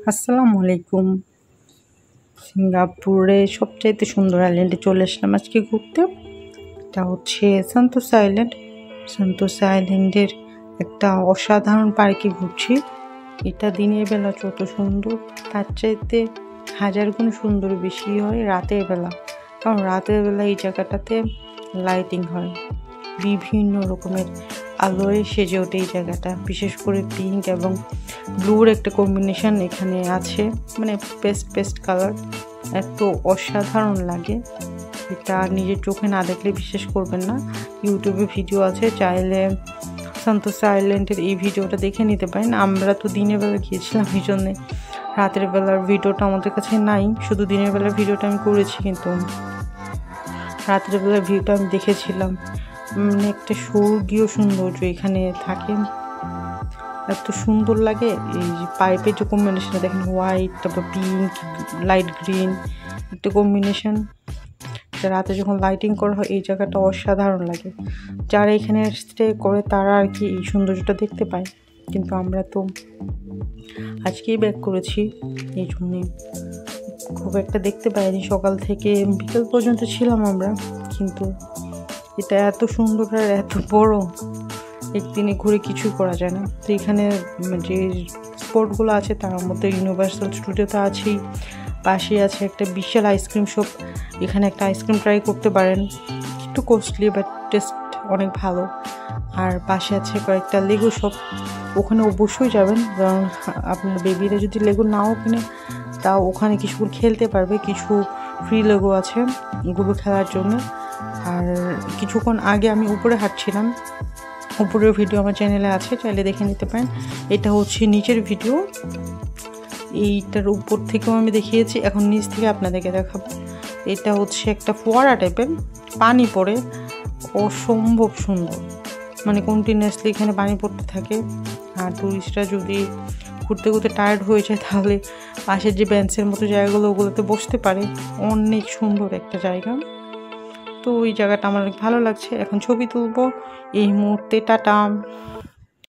আসসালামু আলাইকুম। সিঙ্গাপুরে সবচাইতে সুন্দর আইল্যান্ডে চলে আসলাম আজকে ঘুরতে। এটা হচ্ছে সান্তোসা আইল্যান্ড। সান্তোসা আইল্যান্ডের একটা অসাধারণ পার্কে ঘুরছি। এটা দিনের বেলা যত সুন্দর, তার চাইতে হাজার গুণ সুন্দর বেশি হয় রাতের বেলা। কারণ রাতের বেলা এই জায়গাটাতে লাইটিং হয়, বিভিন্ন রকমের আলোয় সেজে ওঠে এই জায়গাটা। বিশেষ করে পিঙ্ক এবং ব্লুর একটা কম্বিনেশন এখানে আছে, মানে পেস্ট কালার। এত অসাধারণ লাগে, এটা নিজের চোখে না দেখলে বিশ্বাস করবেন না। ইউটিউবে ভিডিও আছে, চাইলে সান্তোসা আইল্যান্ডের এই ভিডিওটা দেখে নিতে পারেন। আমরা তো দিনের বেলা গিয়েছিলাম, এই জন্যে রাতের বেলার ভিডিওটা আমাদের কাছে নাই। শুধু দিনের বেলার ভিডিওটা আমি করেছি, কিন্তু রাতের বেলার ভিউটা আমি দেখেছিলাম। মানে একটা স্বর্গীয় সৌন্দর্য এখানে থাকে, এত সুন্দর লাগে। এই যে পাইপের যে কম্বিনেশনটা দেখেন, হোয়াইট, তারপর পিঙ্ক, লাইট গ্রিন একটা কম্বিনেশন। রাতে যখন লাইটিং করা হয় এই জায়গাটা অসাধারণ লাগে। যারা এখানে স্টে করে তারা আর কি এই সৌন্দর্যটা দেখতে পায়, কিন্তু আমরা তো আজকেই ব্যাক করেছি, এই জন্যে খুব একটা দেখতে পাইনি। সকাল থেকে বিকেল পর্যন্ত ছিলাম আমরা, কিন্তু এটা এত সুন্দর আর এত বড়, একদিনে ঘুরে কিছুই করা যায় না। তো এখানে যে স্পটগুলো আছে তার মধ্যে ইউনিভার্সাল স্টুডিও তো আছেই, পাশে আছে একটা বিশাল আইসক্রিম শপ। এখানে একটা আইসক্রিম ট্রাই করতে পারেন, একটু কস্টলি বাট টেস্ট অনেক ভালো। আর পাশে আছে কয়েকটা লেগো শপ, ওখানে অবশ্যই যাবেন, কারণ আপনার বেবিরা যদি লেগো নাও কিনে তাও ওখানে কিছুক্ষণ খেলতে পারবে। কিছু ফ্রি লেগো আছে ওগুলো খেলার জন্য। আর কিছুক্ষণ আগে আমি উপরে হাঁটছিলাম, উপরের ভিডিও আমার চ্যানেলে আছে, চাইলে দেখে নিতে পারেন। এটা হচ্ছে নিচের ভিডিও, এইটার উপর থেকেও আমি দেখিয়েছি, এখন নিচ থেকে আপনাদেরকে দেখাবো। এটা হচ্ছে একটা ফোয়ারা টাইপের, পানি পড়ে, অসম্ভব সুন্দর, মানে কন্টিনিউয়াসলি এখানে পানি পড়তে থাকে। আর টুরিস্টরা যদি ঘুরতে ঘুরতে টায়ার্ড হয়ে যায় তাহলে পাশের যে বেঞ্চের মতো জায়গাগুলো ওগুলোতে বসতে পারে। অনেক সুন্দর একটা জায়গা। তো ওই জায়গাটা আমার অনেক ভালো লাগছে। এখন ছবি তুলবো এই মুহূর্তে। টাটা।